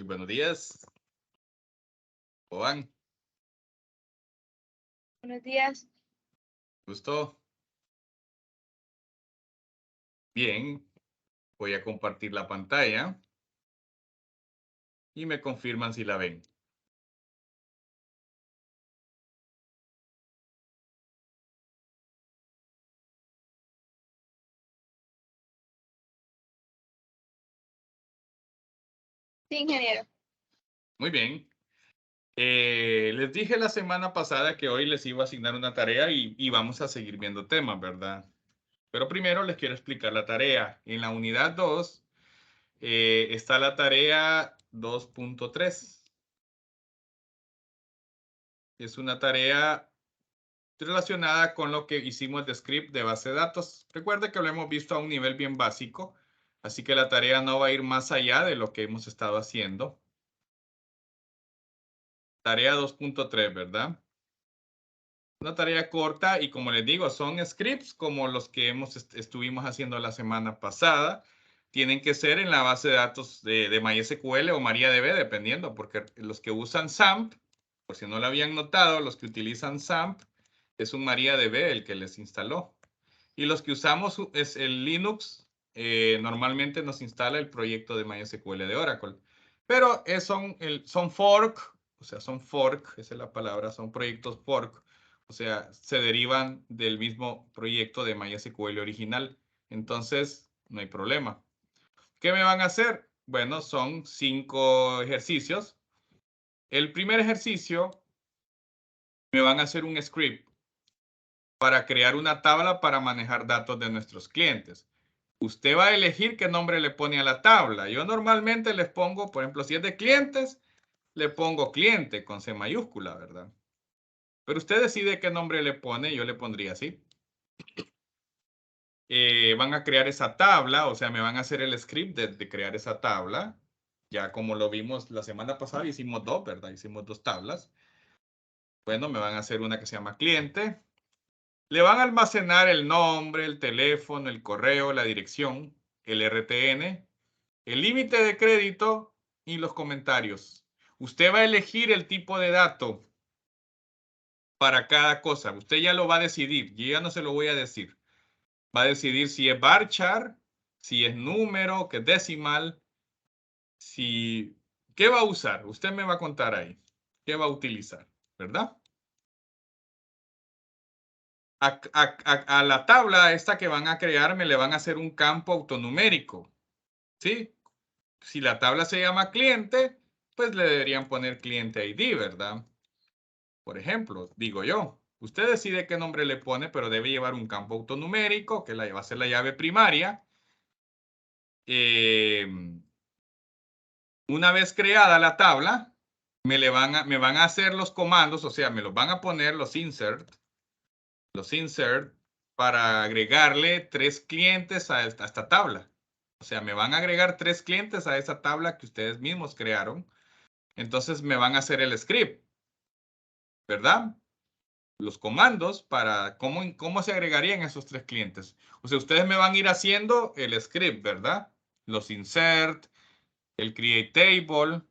Muy buenos días. ¿Cómo van? Buenos días. ¿Gusto? Bien. Voy a compartir la pantalla y me confirman si la ven. Sí, ingeniero. Muy bien. Les dije la semana pasada que hoy les iba a asignar una tarea y vamos a seguir viendo temas, ¿verdad? Pero primero les quiero explicar la tarea. En la unidad 2 está la tarea 2.3. Es una tarea relacionada con lo que hicimos de script de base de datos. Recuerde que lo hemos visto a un nivel bien básico, así que la tarea no va a ir más allá de lo que hemos estado haciendo. Tarea 2.3, ¿verdad? Una tarea corta y como les digo, son scripts como los que estuvimos haciendo la semana pasada. Tienen que ser en la base de datos de MySQL o MariaDB, dependiendo, porque los que usan SAMP, por si no lo habían notado, los que utilizan SAMP, es un MariaDB el que les instaló. Y los que usamos es el Linux, normalmente nos instala el proyecto de MySQL de Oracle. Pero son fork, o sea, son fork, esa es la palabra, son proyectos fork. O sea, se derivan del mismo proyecto de MySQL original. Entonces, no hay problema. ¿Qué me van a hacer? Bueno, son 5 ejercicios. El primer ejercicio, me van a hacer un script para crear una tabla para manejar datos de nuestros clientes. Usted va a elegir qué nombre le pone a la tabla. Yo normalmente les pongo, por ejemplo, si es de clientes, le pongo cliente con C mayúscula, ¿verdad? Pero usted decide qué nombre le pone, yo le pondría así. Van a crear esa tabla, o sea, me van a hacer el script de crear esa tabla. Ya como lo vimos la semana pasada, hicimos dos, ¿verdad? Hicimos dos tablas. Bueno, me van a hacer una que se llama cliente. Le van a almacenar el nombre, el teléfono, el correo, la dirección, el RTN, el límite de crédito y los comentarios. Usted va a elegir el tipo de dato para cada cosa. Usted ya lo va a decidir. Yo ya no se lo voy a decir. Va a decidir si es varchar, si es número, que es decimal, si... ¿Qué va a usar? Usted me va a contar ahí. ¿Qué va a utilizar? ¿Verdad? A la tabla esta que van a crear me le van a hacer un campo autonumérico. ¿Sí? Si la tabla se llama cliente, pues le deberían poner cliente ID, ¿verdad? Por ejemplo, digo yo, usted decide qué nombre le pone, pero debe llevar un campo autonumérico, que va a ser la llave primaria. Una vez creada la tabla, me van a hacer los comandos, o sea, me los van a poner los insert, para agregarle 3 clientes a esta tabla. O sea, me van a agregar 3 clientes a esa tabla que ustedes mismos crearon. Entonces me van a hacer el script, ¿verdad? Los comandos para cómo se agregarían esos 3 clientes. O sea, ustedes me van a ir haciendo el script, ¿verdad? Los insert, el create table.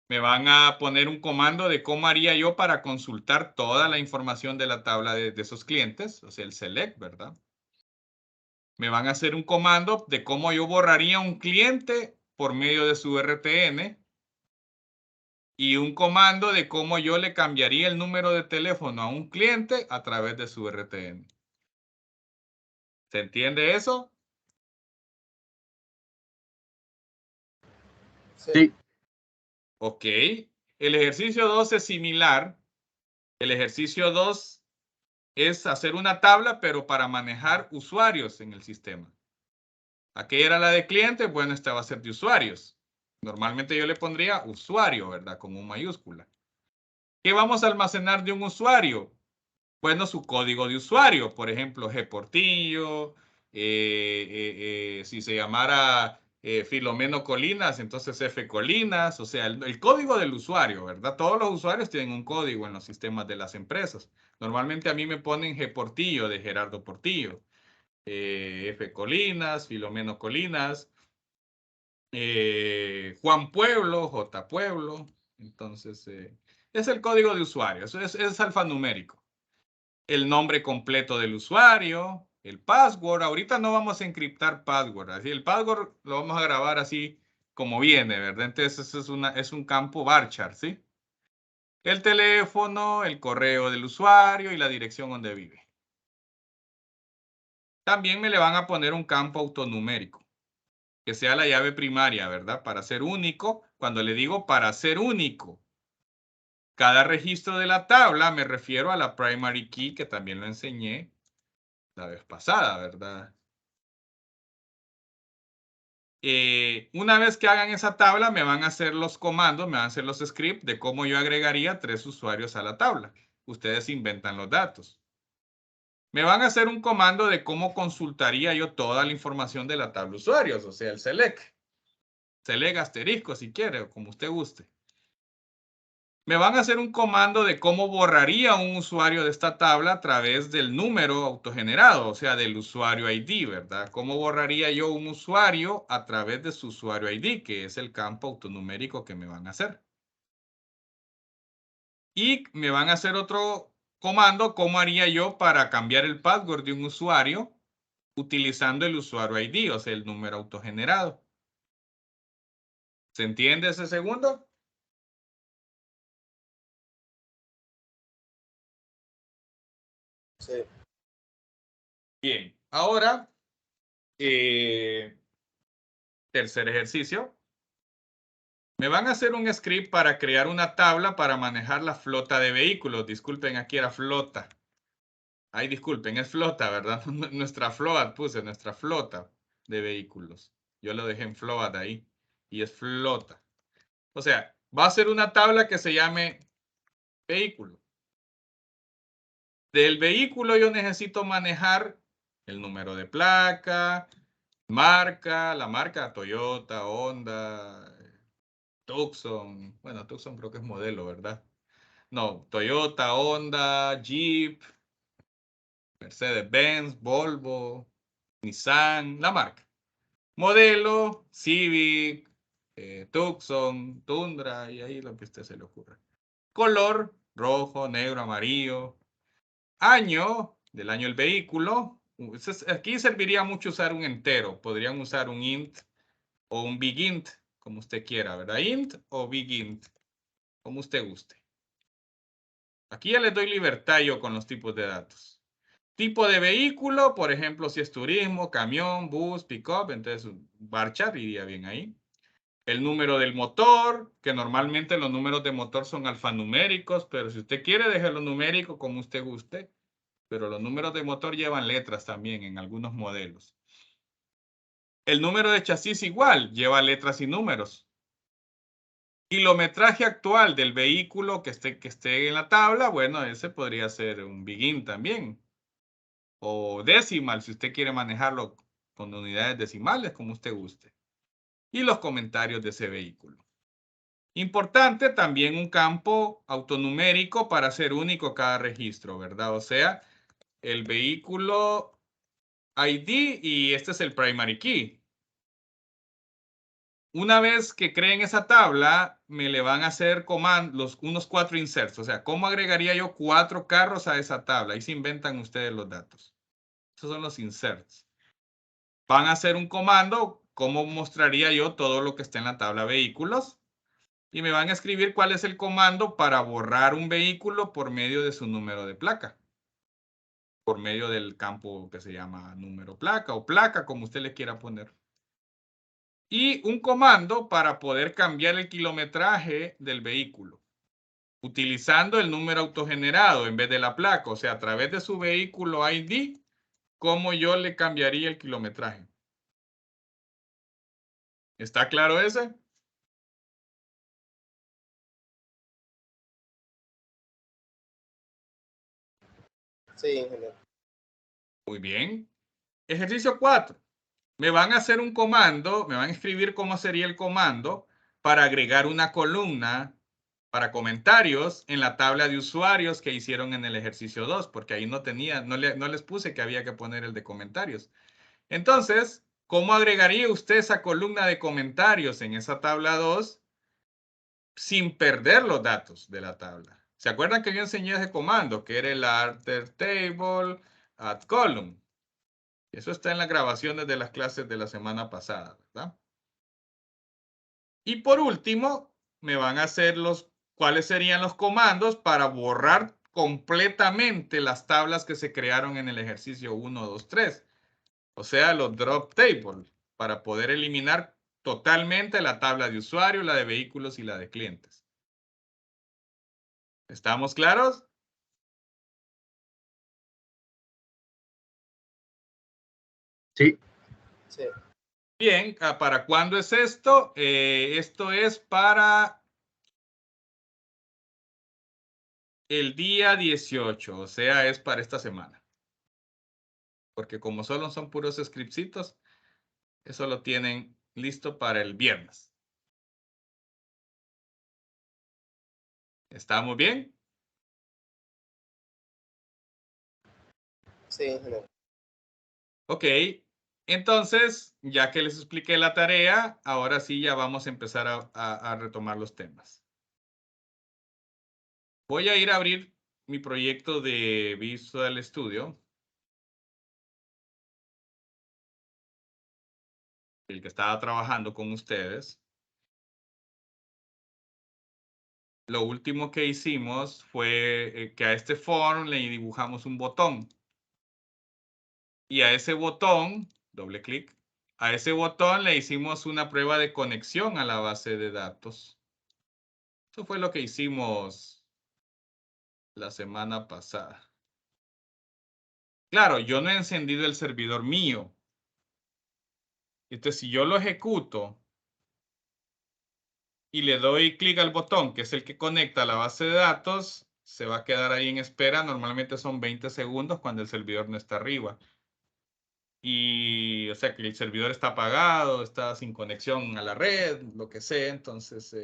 Me van a poner un comando de cómo haría yo para consultar toda la información de la tabla de esos clientes, o sea, el select, ¿verdad? Me van a hacer un comando de cómo yo borraría un cliente por medio de su RTN y un comando de cómo yo le cambiaría el número de teléfono a un cliente a través de su RTN. ¿Se entiende eso? Sí. Ok. El ejercicio 2 es similar. El ejercicio 2 es hacer una tabla, pero para manejar usuarios en el sistema. Aquella era la de clientes, bueno, esta va a ser de usuarios. Normalmente yo le pondría usuario, ¿verdad? Con un mayúscula. ¿Qué vamos a almacenar de un usuario? Bueno, su código de usuario, por ejemplo, Gportillo, si se llamara Filomeno Colinas, entonces F Colinas, o sea, el código del usuario, ¿verdad? Todos los usuarios tienen un código en los sistemas de las empresas. Normalmente a mí me ponen Gportillo de Gerardo Portillo, F Colinas, Filomeno Colinas. Juan Pueblo, J Pueblo. Entonces, es el código de usuario. Eso es alfanumérico. El nombre completo del usuario, el password. Ahorita no vamos a encriptar password. Así, el password lo vamos a grabar así como viene, ¿verdad? Entonces, es un campo varchar, ¿sí? El teléfono, el correo del usuario y la dirección donde vive. También me le van a poner un campo autonumérico, que sea la llave primaria, ¿verdad? Para ser único. Cuando le digo para ser único, cada registro de la tabla, me refiero a la primary key, que también lo enseñé la vez pasada, ¿verdad? Una vez que hagan esa tabla, me van a hacer los comandos, me van a hacer los scripts de cómo yo agregaría 3 usuarios a la tabla. Ustedes inventan los datos. Me van a hacer un comando de cómo consultaría yo toda la información de la tabla usuarios, o sea, el select. Select asterisco si quiere, o como usted guste. Me van a hacer un comando de cómo borraría un usuario de esta tabla a través del número autogenerado, o sea, del usuario ID, ¿verdad? ¿Cómo borraría yo un usuario a través de su usuario ID, que es el campo autonumérico que me van a hacer? Y me van a hacer otro comando, ¿cómo haría yo para cambiar el password de un usuario utilizando el usuario ID, o sea, el número autogenerado? ¿Se entiende ese segundo? Sí. Bien, ahora, tercer ejercicio. Me van a hacer un script para crear una tabla para manejar la flota de vehículos. Disculpen, aquí era flota. Ay, disculpen, es flota, ¿verdad? Nuestra float, puse nuestra flota de vehículos. Yo lo dejé en float ahí. Y es flota. O sea, va a ser una tabla que se llame vehículo. Del vehículo yo necesito manejar el número de placa, marca, la marca Toyota, Honda, Tucson. Bueno, Tucson creo que es modelo, ¿verdad? No, Toyota, Honda, Jeep, Mercedes-Benz, Volvo, Nissan, la marca. Modelo, Civic, Tucson, Tundra y ahí lo que a usted se le ocurra. Color, rojo, negro, amarillo. Año, del año del vehículo. Aquí serviría mucho usar un entero. Podrían usar un int o un big int, como usted quiera, ¿verdad? Int o big int, como usted guste. Aquí ya les doy libertad yo con los tipos de datos. Tipo de vehículo, por ejemplo, si es turismo, camión, bus, pick-up, entonces un varchar iría bien ahí. El número del motor, que normalmente los números de motor son alfanuméricos, pero si usted quiere, déjelo numérico como usted guste. Pero los números de motor llevan letras también en algunos modelos. El número de chasis igual, lleva letras y números. Kilometraje actual del vehículo que esté en la tabla, bueno, ese podría ser un begin también. O decimal, si usted quiere manejarlo con unidades decimales, como usted guste. Y los comentarios de ese vehículo. Importante también un campo autonumérico para ser único cada registro, ¿verdad? O sea, el vehículo ID y este es el primary key. Una vez que creen esa tabla, me le van a hacer unos 4 inserts. O sea, ¿cómo agregaría yo 4 carros a esa tabla? Ahí se inventan ustedes los datos. Esos son los inserts. Van a hacer un comando, ¿cómo mostraría yo todo lo que está en la tabla vehículos? Y me van a escribir cuál es el comando para borrar un vehículo por medio de su número de placa. Por medio del campo que se llama número placa o placa, como usted le quiera poner. Y un comando para poder cambiar el kilometraje del vehículo, utilizando el número autogenerado en vez de la placa, o sea, a través de su vehículo ID, ¿cómo yo le cambiaría el kilometraje? ¿Está claro ese? Sí, ingeniero. Muy bien. Ejercicio 4. Me van a hacer un comando, me van a escribir cómo sería el comando para agregar una columna para comentarios en la tabla de usuarios que hicieron en el ejercicio 2, porque ahí no les puse que había que poner el de comentarios. Entonces, ¿cómo agregaría usted esa columna de comentarios en esa tabla 2 sin perder los datos de la tabla? ¿Se acuerdan que yo enseñé ese comando, que era el alter table add column? Eso está en las grabaciones de las clases de la semana pasada, ¿verdad? Y por último, me van a hacer cuáles serían los comandos para borrar completamente las tablas que se crearon en el ejercicio 1, 2, 3. O sea, los drop table, para poder eliminar totalmente la tabla de usuario, la de vehículos y la de clientes. ¿Estamos claros? Sí. Sí. Bien, ¿para cuándo es esto? Esto es para el día 18, o sea, es para esta semana. Porque como solo son puros scriptsitos, eso lo tienen listo para el viernes. ¿Estamos bien? Sí, ingeniero. Ok, entonces, ya que les expliqué la tarea, ahora sí ya vamos a empezar a retomar los temas. Voy a ir a abrir mi proyecto de Visual Studio. El que estaba trabajando con ustedes. Lo último que hicimos fue que a este form le dibujamos un botón. Y a ese botón, doble clic, a ese botón le hicimos una prueba de conexión a la base de datos. Eso fue lo que hicimos la semana pasada. Claro, yo no he encendido el servidor mío. Entonces, si yo lo ejecuto y le doy clic al botón, que es el que conecta a la base de datos, se va a quedar ahí en espera. Normalmente son 20 segundos cuando el servidor no está arriba. Y, o sea, que el servidor está apagado, está sin conexión a la red, lo que sea. Entonces,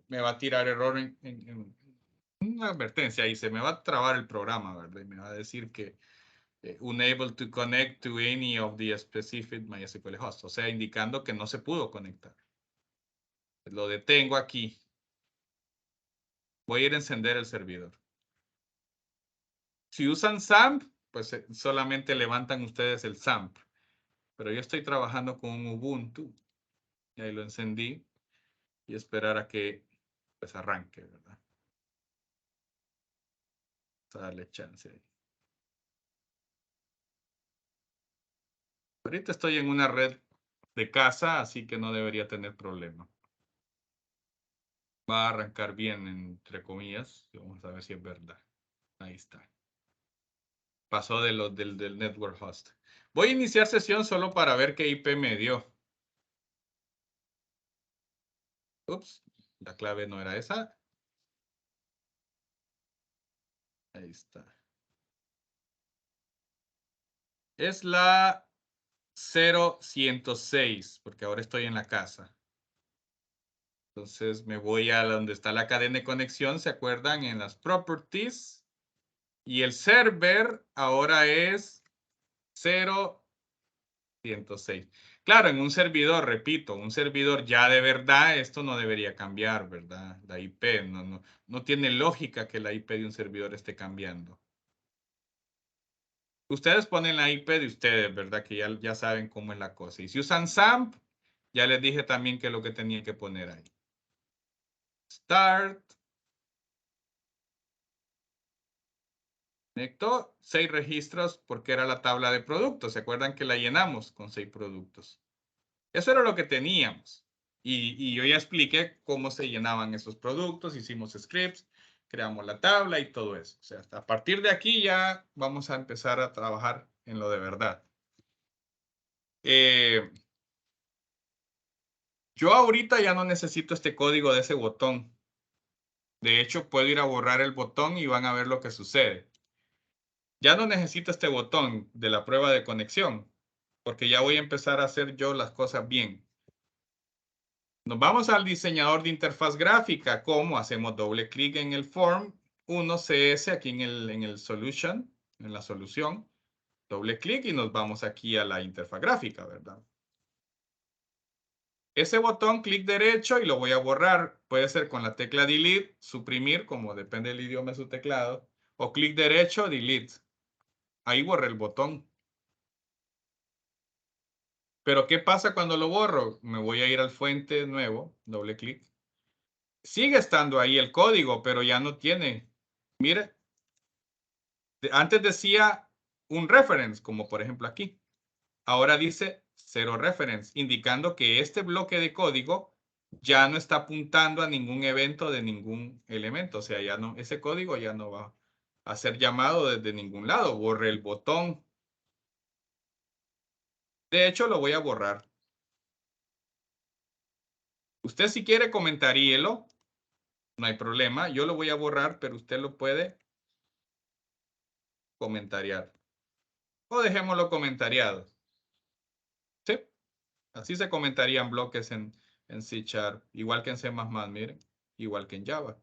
me va a tirar error en una advertencia y se me va a trabar el programa, ¿verdad? Y me va a decir que unable to connect to any of the specific MySQL host. O sea, indicando que no se pudo conectar. Lo detengo aquí. Voy a ir a encender el servidor. Si usan XAMPP, pues solamente levantan ustedes el XAMPP. Pero yo estoy trabajando con un Ubuntu. Y ahí lo encendí. Y esperar a que pues arranque, ¿verdad? Vamos a darle chance ahí. Ahorita estoy en una red de casa, así que no debería tener problema. Va a arrancar bien, entre comillas. Vamos a ver si es verdad. Ahí está. Pasó del network host. Voy a iniciar sesión solo para ver qué IP me dio. Ups, la clave no era esa. Ahí está. Es la 0106, porque ahora estoy en la casa. Entonces me voy a donde está la cadena de conexión, ¿se acuerdan? En las properties. Y el server ahora es 0106. Claro, en un servidor, repito, un servidor ya de verdad, esto no debería cambiar, ¿verdad? La IP, no tiene lógica que la IP de un servidor esté cambiando. Ustedes ponen la IP de ustedes, ¿verdad? Que ya saben cómo es la cosa. Y si usan XAMPP, ya les dije también qué es lo que tenía que poner ahí. Start. Conectó 6 registros porque era la tabla de productos. ¿Se acuerdan que la llenamos con 6 productos? Eso era lo que teníamos. Y yo ya expliqué cómo se llenaban esos productos. Hicimos scripts, creamos la tabla y todo eso. O sea, hasta a partir de aquí ya vamos a empezar a trabajar en lo de verdad. Yo ahorita ya no necesito este código de ese botón. De hecho, puedo ir a borrar el botón y van a ver lo que sucede. Ya no necesito este botón de la prueba de conexión, porque ya voy a empezar a hacer yo las cosas bien. Nos vamos al diseñador de interfaz gráfica. ¿Cómo? Hacemos doble clic en el form 1CS aquí en el solution, en la solución. Doble clic y nos vamos aquí a la interfaz gráfica, ¿verdad? Ese botón, clic derecho y lo voy a borrar. Puede ser con la tecla Delete, suprimir, como depende del idioma de su teclado. O clic derecho, Delete. Ahí borré el botón. Pero ¿qué pasa cuando lo borro? Me voy a ir al fuente nuevo, doble clic. Sigue estando ahí el código, pero ya no tiene. Mire, antes decía un reference, como por ejemplo aquí. Ahora dice 0 reference, indicando que este bloque de código ya no está apuntando a ningún evento de ningún elemento. O sea, ya no, ese código ya no va a ser llamado desde ningún lado. Borré el botón. De hecho, lo voy a borrar. Usted si quiere comentaríelo, no hay problema. Yo lo voy a borrar, pero usted lo puede comentariar. O dejémoslo comentariado. ¿Sí? Así se comentarían bloques en C#, igual que en C++, miren, igual que en Java.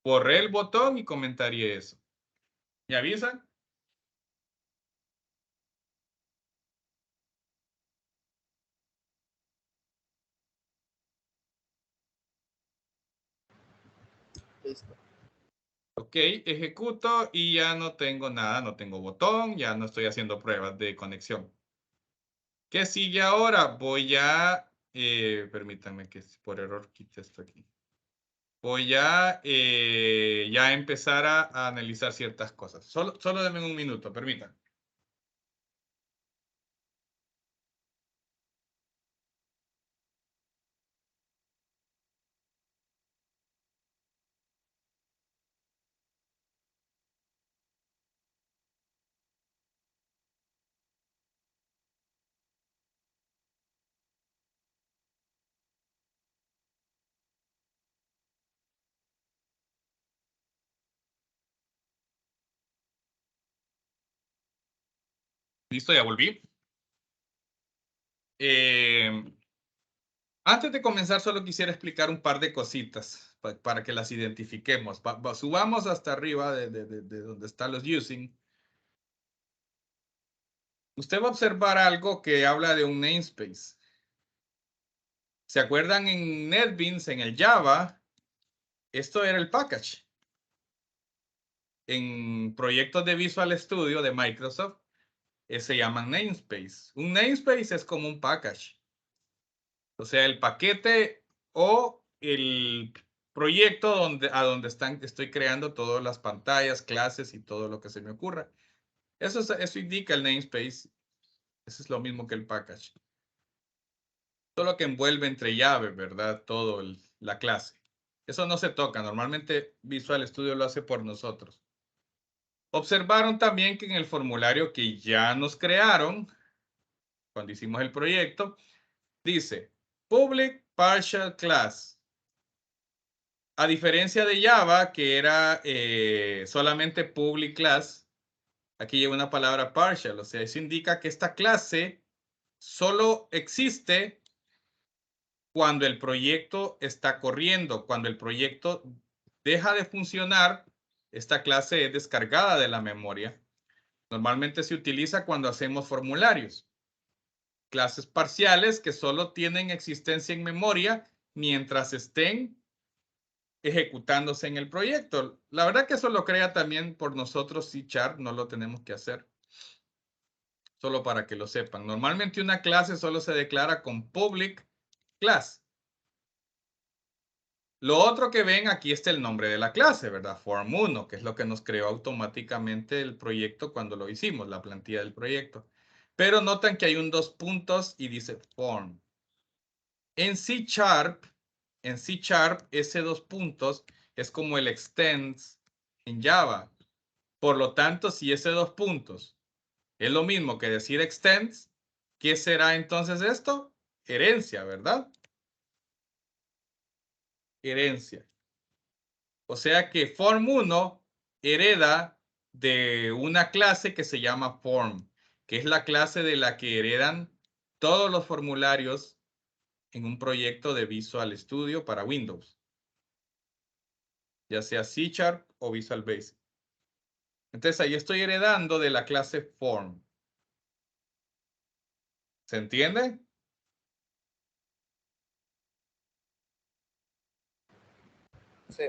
Borré el botón y comentaría eso. ¿Me avisan? Listo. Ok, ejecuto y ya no tengo nada, no tengo botón, ya no estoy haciendo pruebas de conexión. ¿Qué sigue ahora? Voy a, permítanme que por error quite esto aquí. Voy a ya empezar a analizar ciertas cosas. Solo denme un minuto, permítanme. Listo, ya volví. Antes de comenzar, solo quisiera explicar un par de cositas para que las identifiquemos. Subamos hasta arriba de donde están los using. Usted va a observar algo que habla de un namespace. ¿Se acuerdan en NetBeans, en el Java? Esto era el package. En proyectos de Visual Studio de Microsoft, se llaman namespace. Un namespace es como un package. O sea, el paquete o el proyecto a donde estoy creando todas las pantallas, clases y todo lo que se me ocurra. Eso indica el namespace. Eso es lo mismo que el package. Solo que envuelve entre llaves, ¿verdad? Todo la clase. Eso no se toca. Normalmente Visual Studio lo hace por nosotros. Observaron también que en el formulario que ya nos crearon, cuando hicimos el proyecto, dice Public Partial Class. A diferencia de Java, que era solamente public class, aquí lleva una palabra partial, o sea, eso indica que esta clase solo existe cuando el proyecto está corriendo. Cuando el proyecto deja de funcionar, esta clase es descargada de la memoria. Normalmente se utiliza cuando hacemos formularios. Clases parciales que solo tienen existencia en memoria mientras estén ejecutándose en el proyecto. La verdad que eso lo crea también por nosotros C#, no lo tenemos que hacer. Solo para que lo sepan. Normalmente una clase solo se declara con public class. Lo otro que ven aquí está el nombre de la clase, ¿verdad? Form1, que es lo que nos creó automáticamente el proyecto cuando lo hicimos, la plantilla del proyecto. Pero notan que hay un 2 puntos y dice form. En C#, ese 2 puntos es como el extends en Java. Por lo tanto, si ese 2 puntos es lo mismo que decir extends, ¿qué será entonces esto? Herencia, ¿verdad? Herencia. O sea que form1 hereda de una clase que se llama form, que es la clase de la que heredan todos los formularios en un proyecto de Visual Studio para Windows, ya sea C# o Visual Basic. Entonces ahí estoy heredando de la clase form. ¿Se entiende? Sí.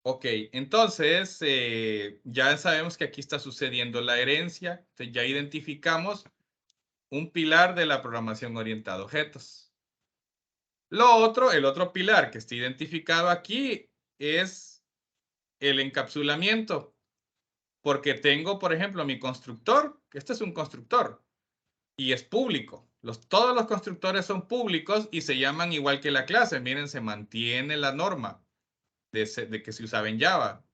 Ok, entonces ya sabemos que aquí está sucediendo la herencia. Entonces ya identificamos un pilar de la programación orientada a objetos. Lo otro, el otro pilar que está identificado aquí es el encapsulamiento. Porque tengo, por ejemplo, mi constructor, que este es un constructor y es público. Todos los constructores son públicos y se llaman igual que la clase. Miren, se mantiene la norma de que se usaba en Java.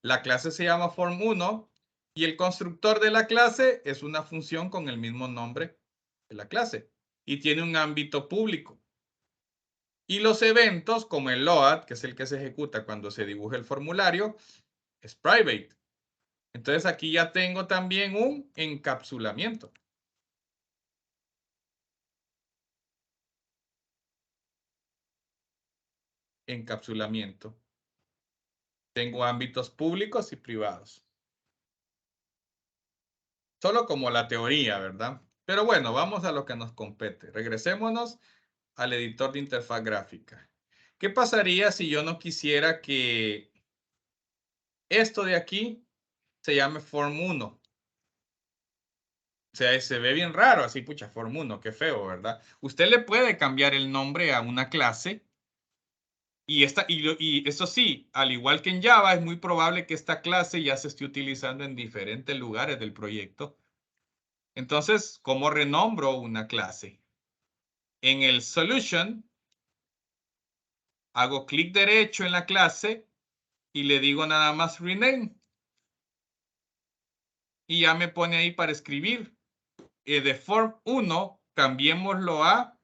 La clase se llama form1 y el constructor de la clase es una función con el mismo nombre de la clase y tiene un ámbito público. Y los eventos, como el load, que es el que se ejecuta cuando se dibuja el formulario, es private. Entonces aquí ya tengo también un encapsulamiento. Encapsulamiento. Tengo ámbitos públicos y privados. Solo como la teoría, ¿verdad? Pero bueno, vamos a lo que nos compete. Regresémonos al editor de interfaz gráfica. ¿Qué pasaría si yo no quisiera que esto de aquí se llame form1? O sea, se ve bien raro así, pucha, form1, qué feo, ¿verdad? Usted le puede cambiar el nombre a una clase y eso sí, al igual que en Java, es muy probable que esta clase ya se esté utilizando en diferentes lugares del proyecto. Entonces, ¿cómo renombro una clase? En el solution, hago clic derecho en la clase y le digo nada más rename. Y ya me pone ahí para escribir. De form1, cambiémoslo a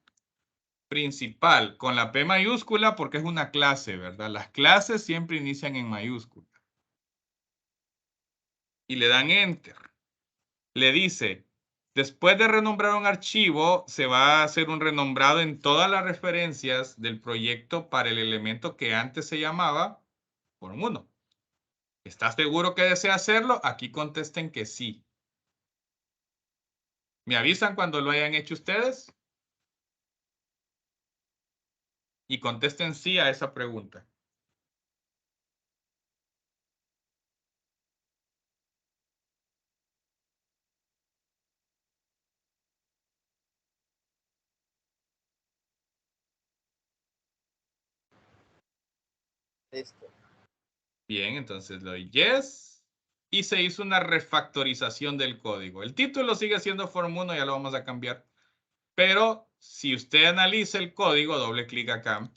principal con la P mayúscula porque es una clase, ¿verdad? Las clases siempre inician en mayúscula. Y le dan enter. Le dice, después de renombrar un archivo, se va a hacer un renombrado en todas las referencias del proyecto para el elemento que antes se llamaba form1. ¿Estás seguro que desea hacerlo? Aquí contesten que sí. ¿Me avisan cuando lo hayan hecho ustedes? Y contesten sí a esa pregunta. Listo. Bien, entonces le doy yes. Y se hizo una refactorización del código. El título sigue siendo form1, ya lo vamos a cambiar. Pero si usted analiza el código, doble clic acá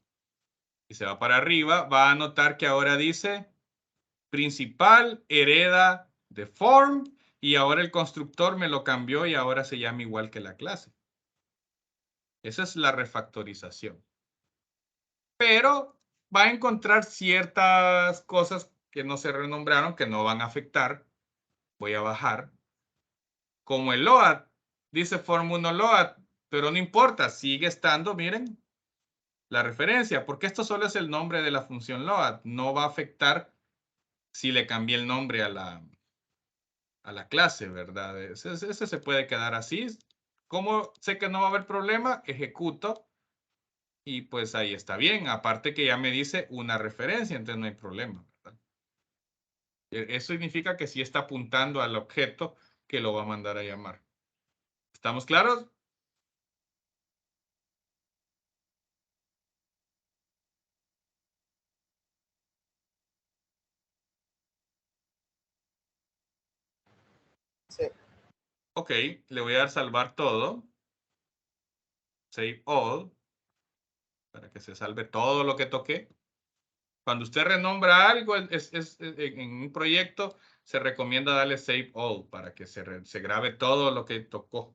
y se va para arriba, va a notar que ahora dice principal hereda de form y ahora el constructor me lo cambió y ahora se llama igual que la clase. Esa es la refactorización. Pero va a encontrar ciertas cosas que no se renombraron, que no van a afectar. Voy a bajar. Como el load, dice form1 load, pero no importa, sigue estando, miren, la referencia, porque esto solo es el nombre de la función load. No va a afectar si le cambié el nombre a la clase, ¿verdad? Ese se puede quedar así. Como sé que no va a haber problema, ejecuto y pues ahí está bien. Aparte que ya me dice una referencia, entonces no hay problema, ¿verdad? Eso significa que sí está apuntando al objeto que lo va a mandar a llamar. ¿Estamos claros? Sí. Ok, le voy a dar salvar todo. Save all. Para que se salve todo lo que toqué. Cuando usted renombra algo en un proyecto, se recomienda darle Save All para que se grabe todo lo que tocó.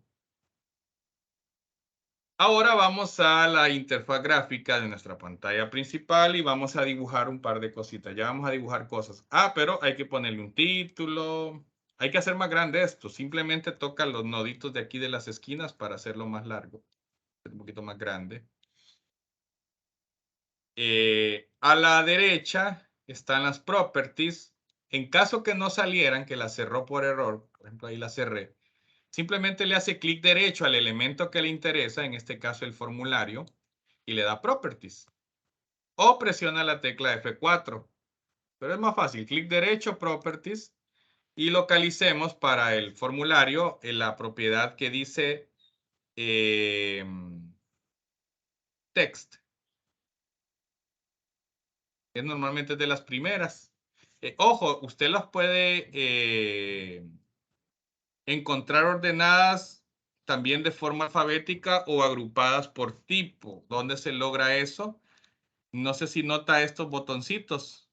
Ahora vamos a la interfaz gráfica de nuestra pantalla principal y vamos a dibujar un par de cositas. Ya vamos a dibujar cosas. Pero hay que ponerle un título. Hay que hacer más grande esto. Simplemente toca los noditos de aquí de las esquinas para hacerlo más largo. Un poquito más grande. A la derecha están las properties. En caso que no salieran, que la cerró por error, por ejemplo, ahí la cerré, simplemente le hace clic derecho al elemento que le interesa, en este caso el formulario, y le da properties. o presiona la tecla F4. Pero es más fácil, clic derecho, Properties, y localicemos para el formulario la propiedad que dice Text. Es normalmente de las primeras. Ojo, usted las puede encontrar ordenadas también de forma alfabética o agrupadas por tipo. ¿Dónde se logra eso? No sé si nota estos botoncitos.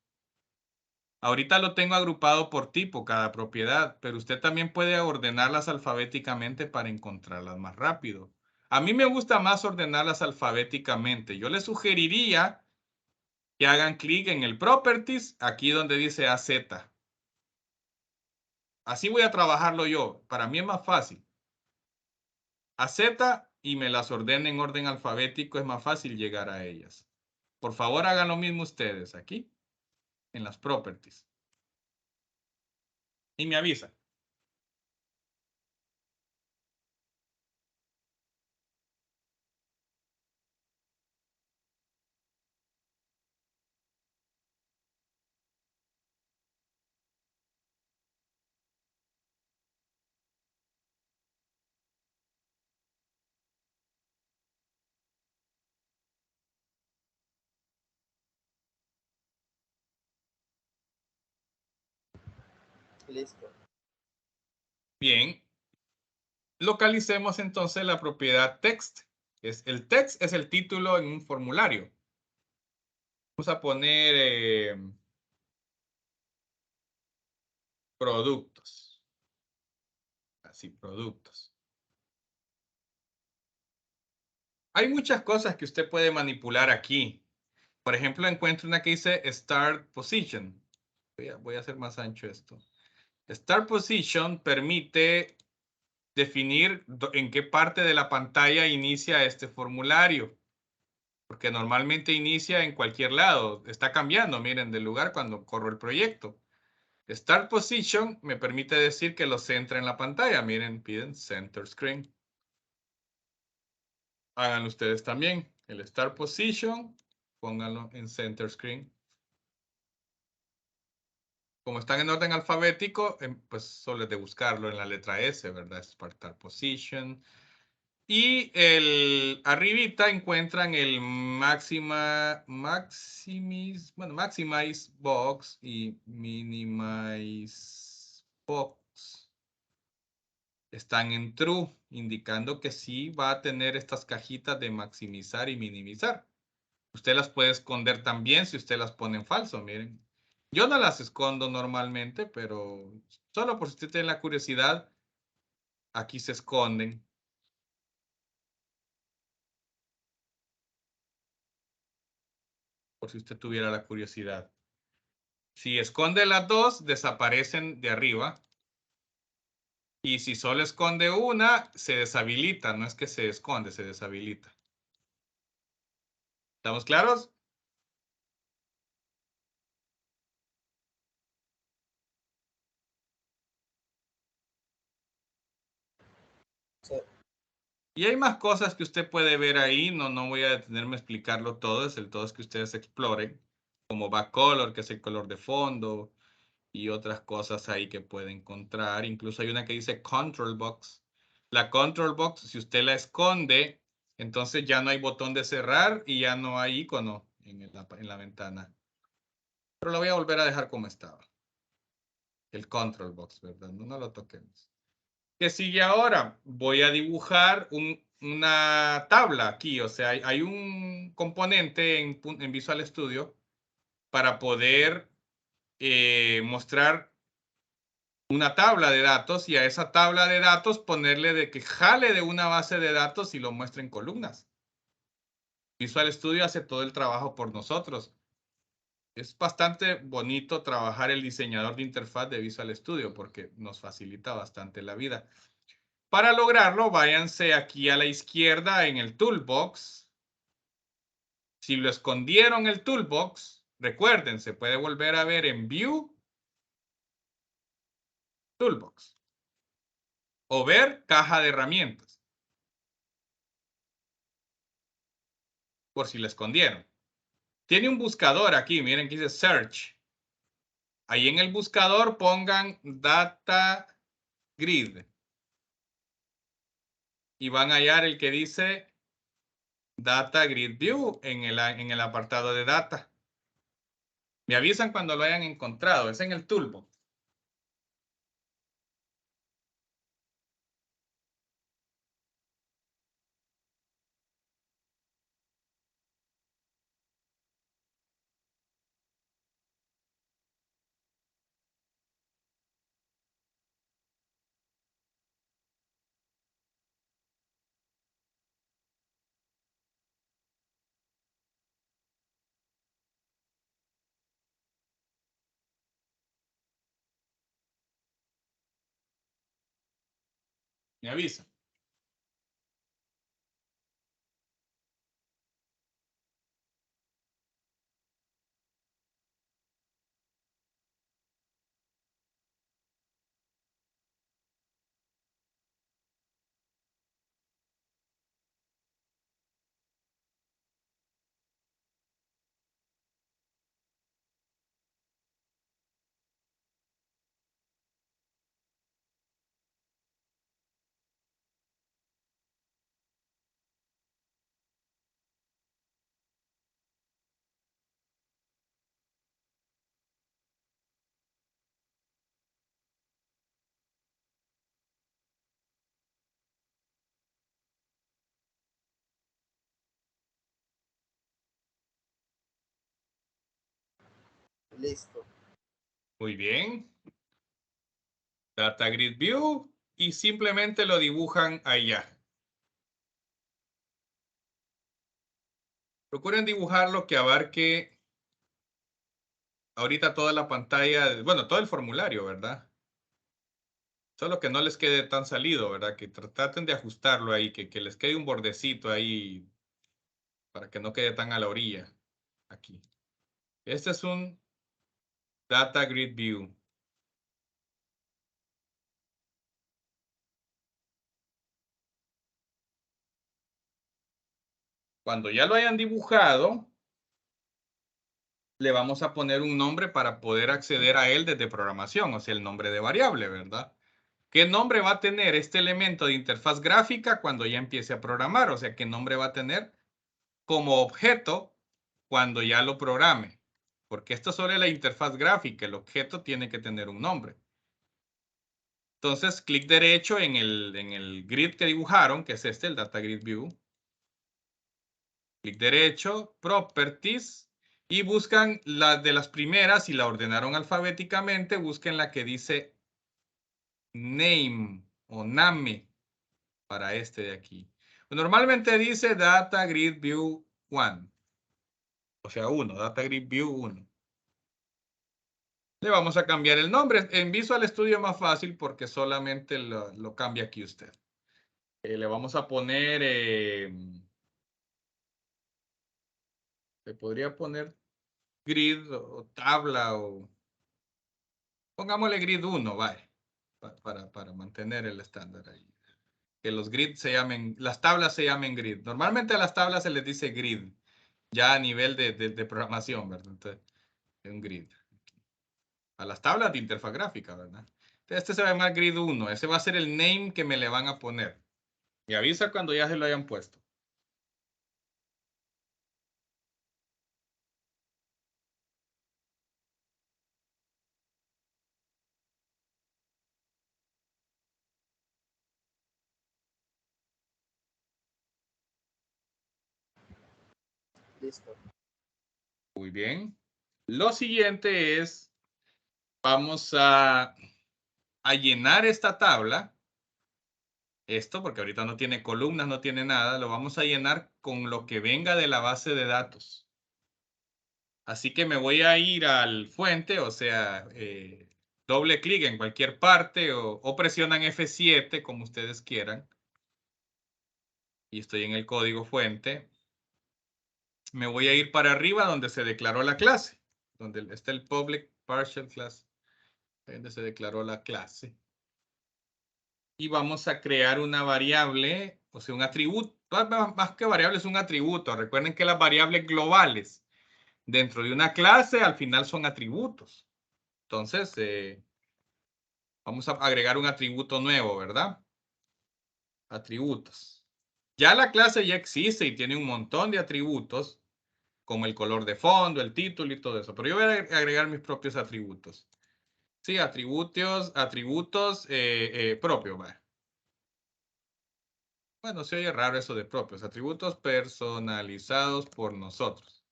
Ahorita lo tengo agrupado por tipo, cada propiedad, pero usted también puede ordenarlas alfabéticamente para encontrarlas más rápido. A mí me gusta más ordenarlas alfabéticamente. Yo les sugeriría que hagan clic en el Properties, aquí donde dice AZ. Así voy a trabajarlo yo. Para mí es más fácil. AZ y me las ordene en orden alfabético, es más fácil llegar a ellas. Por favor, hagan lo mismo ustedes aquí, en las Properties. Y me avisan. Listo. Bien. Localicemos entonces la propiedad text. El text es el título en un formulario. Vamos a poner productos. Así, productos. Hay muchas cosas que usted puede manipular aquí. Por ejemplo, encuentro una que dice Start Position. Voy a hacer más ancho esto. Start Position permite definir en qué parte de la pantalla inicia este formulario. Porque normalmente inicia en cualquier lado. Está cambiando, miren, de lugar cuando corro el proyecto. Start Position me permite decir que lo centre en la pantalla. Miren, piden Center Screen. Háganlo ustedes también. El Start Position, pónganlo en Center Screen. Como están en orden alfabético, pues solo es de buscarlo en la letra S, ¿verdad? Start Position. Y arribita encuentran el Maximize Box y Minimize Box. Están en True, indicando que sí va a tener estas cajitas de maximizar y minimizar. Usted las puede esconder también si usted las pone en falso, miren. Yo no las escondo normalmente, pero solo por si usted tiene la curiosidad, aquí se esconden. Por si usted tuviera la curiosidad. Si esconde las dos, desaparecen de arriba. Y si solo esconde una, se deshabilita. No es que se esconde, se deshabilita. ¿Estamos claros? Sí. Y hay más cosas que usted puede ver ahí. No voy a detenerme a explicarlo todo. Es el todo es que ustedes exploren. Como backcolor, que es el color de fondo. Y otras cosas ahí que puede encontrar. Incluso hay una que dice Control Box. La Control Box, si usted la esconde, entonces ya no hay botón de cerrar y ya no hay icono en la ventana. Pero lo voy a volver a dejar como estaba. El Control Box, ¿verdad? No lo toquemos. ¿Qué sigue ahora? Voy a dibujar una tabla aquí. O sea, hay un componente en Visual Studio para poder mostrar una tabla de datos y a esa tabla de datos ponerle de que jale de una base de datos y lo muestre en columnas. Visual Studio hace todo el trabajo por nosotros. Es bastante bonito trabajar el diseñador de interfaz de Visual Studio porque nos facilita bastante la vida. Para lograrlo, váyanse aquí a la izquierda en el Toolbox. Si lo escondieron el Toolbox, recuerden, se puede volver a ver en View, Toolbox. O ver caja de herramientas. Por si la escondieron. Tiene un buscador aquí, miren que dice search. Ahí en el buscador pongan data grid. Y van a hallar el que dice Data Grid View en el apartado de data. Me avisan cuando lo hayan encontrado. Es en el toolbox. Me avisan. Listo. Muy bien. Data Grid View. Y simplemente lo dibujan allá. Procuren dibujarlo que abarque ahorita toda la pantalla, bueno, todo el formulario, ¿verdad? Solo que no les quede tan salido, ¿verdad? Que traten de ajustarlo ahí, que les quede un bordecito ahí para que no quede tan a la orilla. Aquí. Este es un Data Grid View. Cuando ya lo hayan dibujado, le vamos a poner un nombre para poder acceder a él desde programación, o sea, el nombre de variable, ¿verdad? ¿Qué nombre va a tener este elemento de interfaz gráfica cuando ya empiece a programar? O sea, ¿qué nombre va a tener como objeto cuando ya lo programe? Porque esto es sobre la interfaz gráfica, el objeto tiene que tener un nombre. Entonces, clic derecho en el grid que dibujaron, que es este, el Data Grid View. Clic derecho, Properties, y buscan la de las primeras, y la ordenaron alfabéticamente, busquen la que dice Name o Name para este de aquí. Normalmente dice Data Grid View 1. O sea, 1, Data Grid View 1. Le vamos a cambiar el nombre. En Visual Studio es más fácil porque solamente lo cambia aquí usted. Le vamos a poner... se podría poner grid o tabla o... Pongámosle grid 1, vale. Para mantener el estándar ahí. Que los grids se llamen... Las tablas se llamen grid. Normalmente a las tablas se les dice grid. Ya a nivel de programación, ¿verdad? Entonces, es un grid. A las tablas de interfaz gráfica, ¿verdad? Este se va a llamar grid 1. Ese va a ser el name que me le van a poner. Me avisa cuando ya se lo hayan puesto. Listo. Muy bien. Lo siguiente es, vamos a llenar esta tabla. Esto, porque ahorita no tiene columnas, no tiene nada. Lo vamos a llenar con lo que venga de la base de datos. Así que me voy a ir al fuente, o sea, doble clic en cualquier parte o presionan F7 como ustedes quieran. Y estoy en el código fuente. Me voy a ir para arriba donde se declaró la clase. Donde está el public partial class. Donde se declaró la clase. Y vamos a crear una variable, o sea, un atributo. Más que variable es un atributo. Recuerden que las variables globales dentro de una clase al final son atributos. Entonces, vamos a agregar un atributo nuevo, ¿verdad? Atributos. Ya la clase ya existe y tiene un montón de atributos, como el color de fondo, el título y todo eso. Pero yo voy a agregar mis propios atributos. Sí, atributos propios. ¿Vale? Bueno, se oye raro eso de propios. Atributos personalizados por nosotros.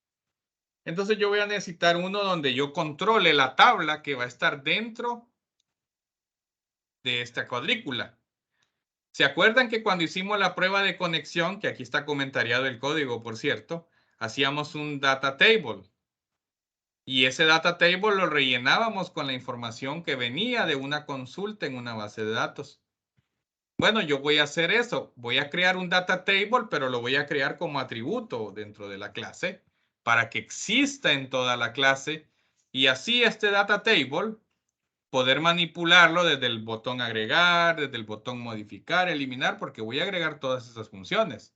Entonces yo voy a necesitar uno donde yo controle la tabla que va a estar dentro de esta cuadrícula. ¿Se acuerdan que cuando hicimos la prueba de conexión, que aquí está comentariado el código, por cierto, hacíamos un data table? Y ese data table lo rellenábamos con la información que venía de una consulta en una base de datos. Bueno, yo voy a hacer eso. Voy a crear un data table, pero lo voy a crear como atributo dentro de la clase para que exista en toda la clase. Y así este data table, poder manipularlo desde el botón agregar, desde el botón modificar, eliminar, porque voy a agregar todas esas funciones.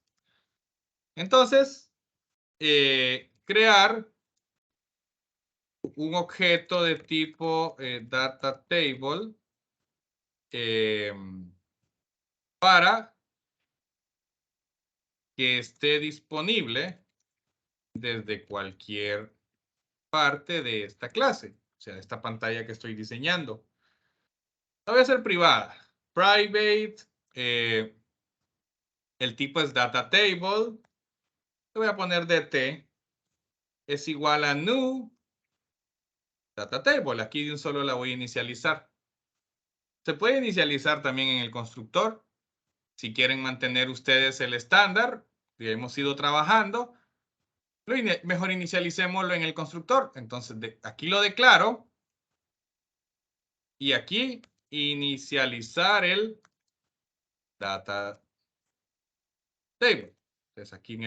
Entonces, crear un objeto de tipo data table para que esté disponible desde cualquier parte de esta clase, o sea, de esta pantalla que estoy diseñando. La voy a hacer privada. Private, el tipo es data table. Le voy a poner dt es igual a new data table. Aquí de un solo la voy a inicializar. Se puede inicializar también en el constructor. Si quieren mantener ustedes el estándar que hemos ido trabajando, mejor inicialicémoslo en el constructor. Entonces, aquí lo declaro. Y aquí inicializar el data table. Entonces, aquí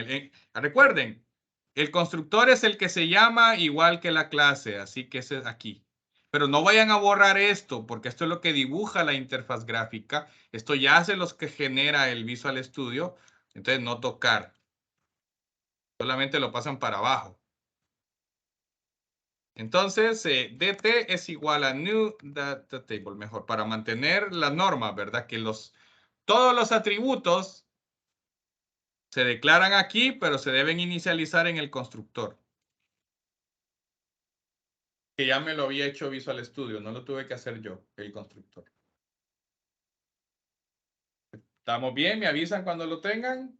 recuerden, el constructor es el que se llama igual que la clase, así que ese es aquí. Pero no vayan a borrar esto, porque esto es lo que dibuja la interfaz gráfica. Esto ya hace los que genera el Visual Studio. Entonces, no tocar. Solamente lo pasan para abajo. Entonces, dt es igual a new data table. Mejor, para mantener la norma, ¿verdad? Que todos los atributos se declaran aquí, pero se deben inicializar en el constructor. Que ya me lo había hecho Visual Studio, no lo tuve que hacer yo, el constructor. ¿Estamos bien? ¿Me avisan cuando lo tengan?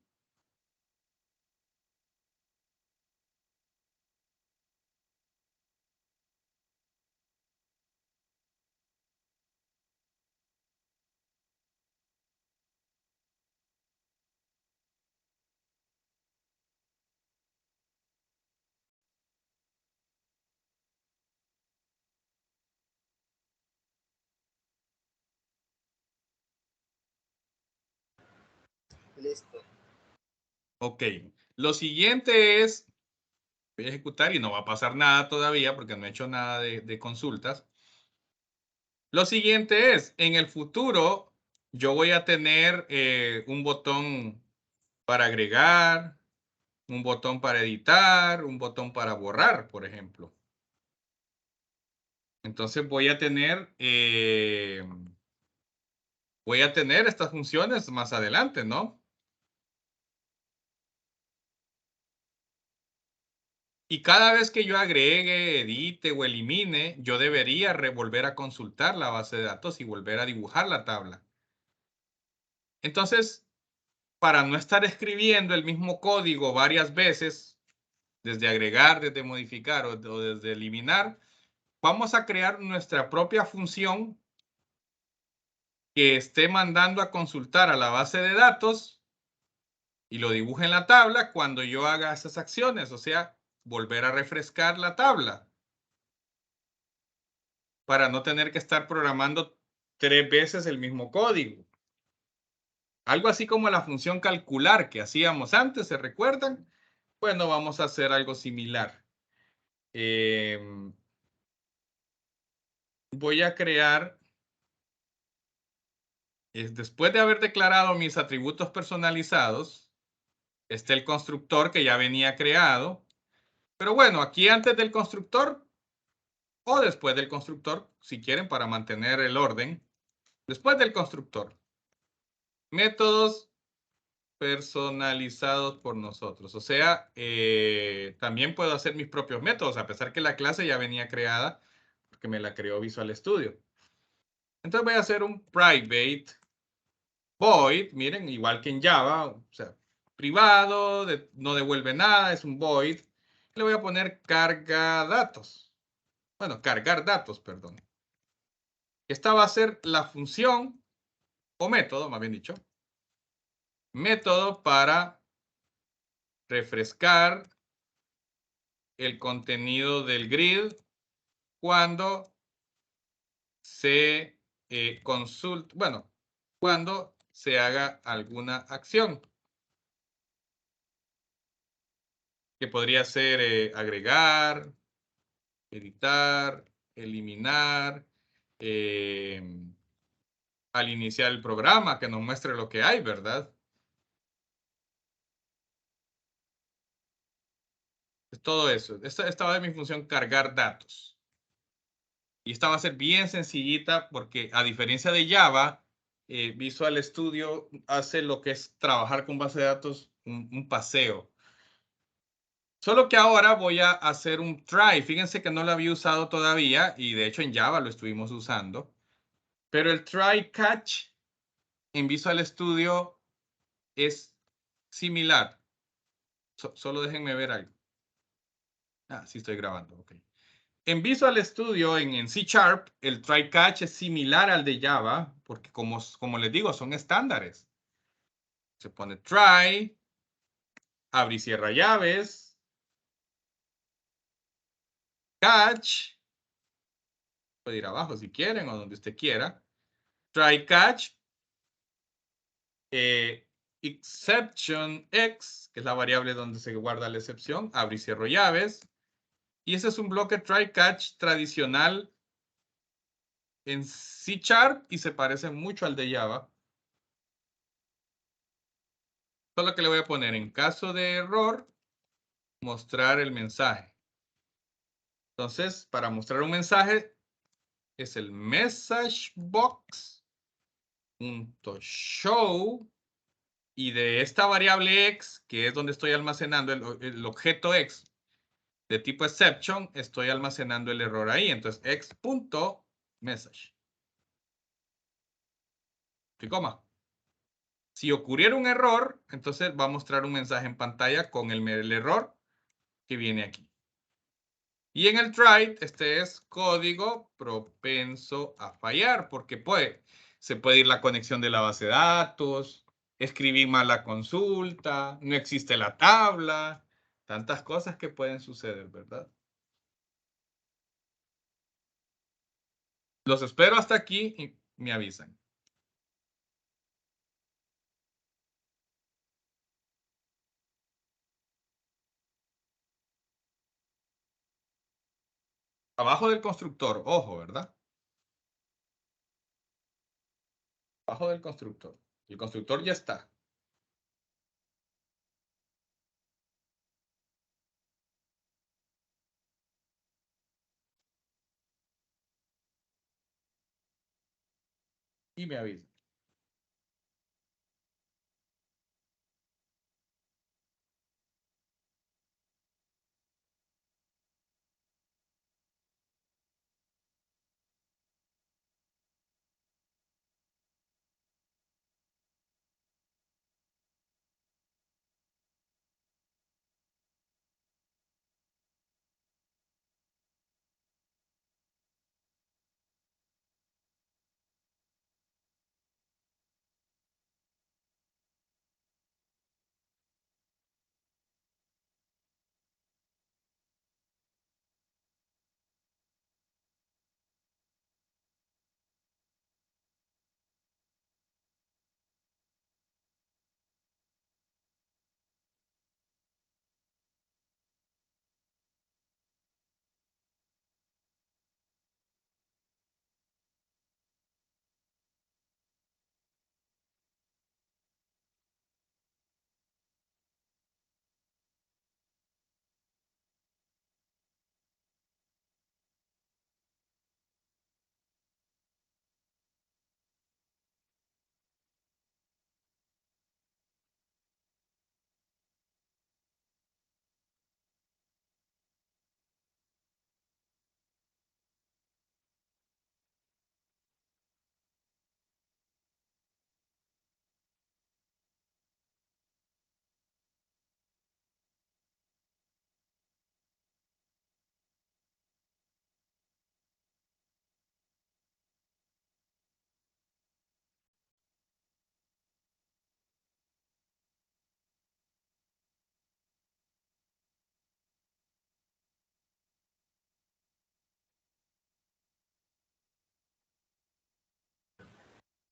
Listo. Ok. Lo siguiente es, voy a ejecutar y no va a pasar nada todavía porque no he hecho nada de consultas. Lo siguiente es, en el futuro, yo voy a tener un botón para agregar, un botón para editar, un botón para borrar, por ejemplo. Entonces voy a tener estas funciones más adelante, ¿no? Y cada vez que yo agregue, edite o elimine, yo debería volver a consultar la base de datos y volver a dibujar la tabla. Entonces, para no estar escribiendo el mismo código varias veces, desde agregar, desde modificar o desde eliminar, vamos a crear nuestra propia función que esté mandando a consultar a la base de datos y lo dibuje en la tabla cuando yo haga esas acciones, o sea, volver a refrescar la tabla para no tener que estar programando 3 veces el mismo código. Algo así como la función calcular que hacíamos antes, ¿se recuerdan? Bueno, vamos a hacer algo similar. Voy a crear, después de haber declarado mis atributos personalizados, está el constructor que ya venía creado. Pero bueno, aquí antes del constructor o después del constructor, si quieren, para mantener el orden. Después del constructor. Métodos personalizados por nosotros. O sea, también puedo hacer mis propios métodos, a pesar que la clase ya venía creada, porque me la creó Visual Studio. Entonces voy a hacer un private void, miren, igual que en Java, o sea, privado, no devuelve nada, es un void. Le voy a poner carga datos. Bueno, cargar datos, perdón. Esta va a ser la función, o método, más bien dicho. Método para refrescar el contenido del grid cuando se consulta, bueno, cuando se haga alguna acción. Que podría ser agregar, editar, eliminar, al iniciar el programa, que nos muestre lo que hay, ¿verdad? Es todo eso. Esta va a ser mi función cargar datos. Y esta va a ser bien sencillita porque a diferencia de Java, Visual Studio hace lo que es trabajar con base de datos, un paseo. Solo que ahora voy a hacer un try. Fíjense que no lo había usado todavía y de hecho en Java lo estuvimos usando. Pero el try catch en Visual Studio es similar. Solo déjenme ver algo. Ah, sí estoy grabando, ok. En Visual Studio, en C Sharp, el try catch es similar al de Java, porque como les digo, son estándares. Se pone try, abre y cierra llaves, catch, puede ir abajo si quieren o donde usted quiera. Try catch, exception x, que es la variable donde se guarda la excepción, abre y cierro llaves. Y ese es un bloque try catch tradicional en C Sharp y se parece mucho al de Java. Solo que le voy a poner en caso de error, mostrar el mensaje. Entonces, para mostrar un mensaje, es el message box.show y de esta variable x, que es donde estoy almacenando el objeto x de tipo exception, estoy almacenando el error ahí. Entonces, x.message. ¿Y coma? Si ocurriera un error, entonces va a mostrar un mensaje en pantalla con el error que viene aquí. Y en el try, este es código propenso a fallar, porque se puede ir la conexión de la base de datos, escribir mal la consulta, no existe la tabla, tantas cosas que pueden suceder, ¿verdad? Los espero hasta aquí y me avisan. Abajo del constructor, ojo, ¿verdad? Abajo del constructor. El constructor ya está. Y me avisan.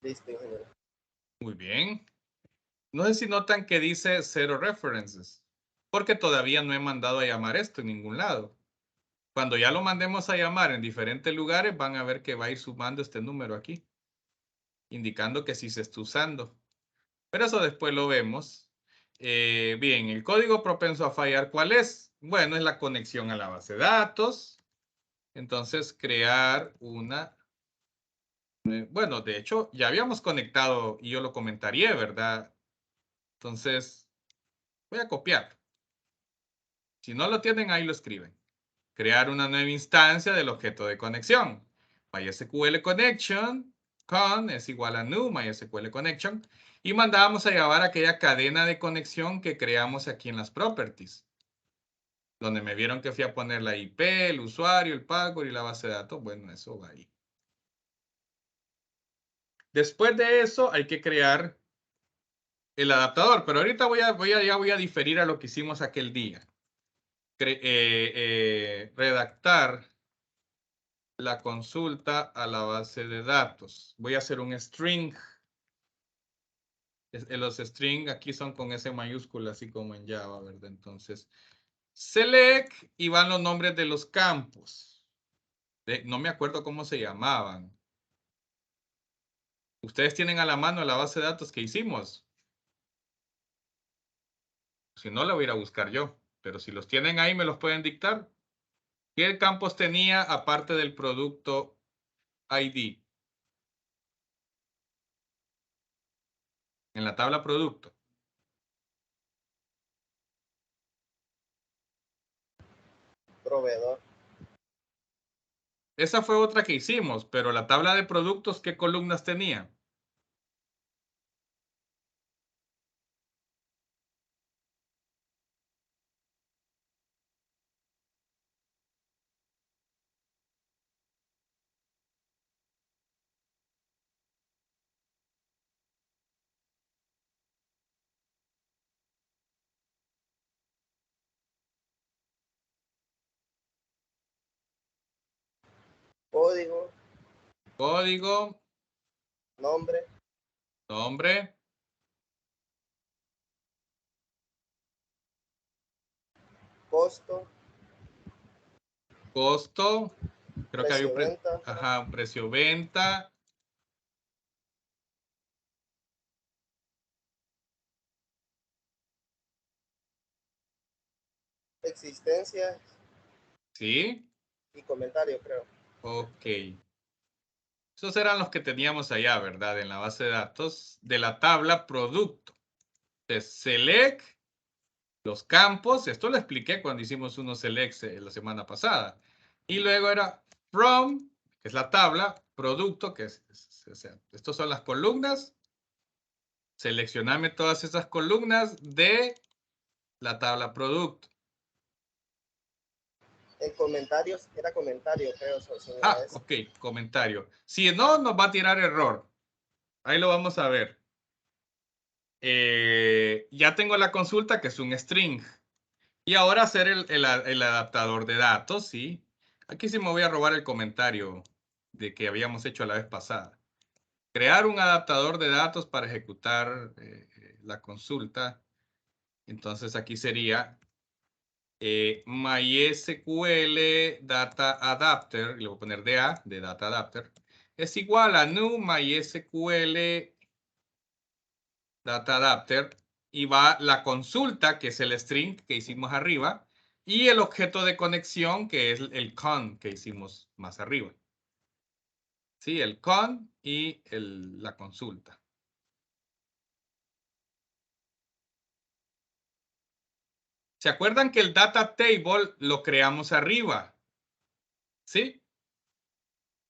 Listo, ingeniero. Muy bien. No sé si notan que dice 0 references, porque todavía no he mandado a llamar esto en ningún lado. Cuando ya lo mandemos a llamar en diferentes lugares, van a ver que va a ir sumando este número aquí, indicando que sí se está usando. Pero eso después lo vemos. Bien, el código propenso a fallar, ¿cuál es? Bueno, es la conexión a la base de datos. Entonces, crear una... bueno, de hecho, ya habíamos conectado y yo lo comentaría, ¿verdad? Entonces, voy a copiar. Si no lo tienen, ahí lo escriben. Crear una nueva instancia del objeto de conexión. MySQL connection con es igual a new MySQL connection. Y mandamos a llamar aquella cadena de conexión que creamos aquí en las properties. Donde me vieron que fui a poner la IP, el usuario, el password y la base de datos. Bueno, eso va ahí. Después de eso hay que crear el adaptador. Pero ahorita ya voy a diferir a lo que hicimos aquel día. Redactar la consulta a la base de datos. Voy a hacer un string. Los string aquí son con S mayúscula, así como en Java, ¿verdad? Entonces, select y van los nombres de los campos. No me acuerdo cómo se llamaban. Ustedes tienen a la mano la base de datos que hicimos. Si no, la voy a ir a buscar yo. Pero si los tienen ahí, me los pueden dictar. ¿Qué campos tenía aparte del producto ID? En la tabla producto. Proveedor. Esa fue otra que hicimos, pero la tabla de productos, ¿qué columnas tenía? Código. Código, Nombre. nombre, Costo. costo, creo que había Precio venta. ajá, un precio venta, Existencia ¿sí? y comentario, creo. Ok. Esos eran los que teníamos allá, ¿verdad? En la base de datos de la tabla producto. Entonces, select los campos. Esto lo expliqué cuando hicimos unos selects la semana pasada. Y luego era from, que es la tabla, producto, que estos son las columnas. Seleccioname todas esas columnas de la tabla producto. En comentarios, era comentario, creo. Ah, ok, comentario. Si no, nos va a tirar error. Ahí lo vamos a ver. Ya tengo la consulta, que es un string. Y ahora hacer el adaptador de datos, ¿sí? Aquí sí me voy a robar el comentario de que habíamos hecho la vez pasada. Crear un adaptador de datos para ejecutar la consulta. Entonces aquí sería MySQL Data Adapter, y le voy a poner DA, de Data Adapter, es igual a new MySQL Data Adapter, y va la consulta, que es el string que hicimos arriba, y el objeto de conexión, que es el con que hicimos más arriba. Sí, el con y la consulta. ¿Se acuerdan que el data table lo creamos arriba? ¿Sí?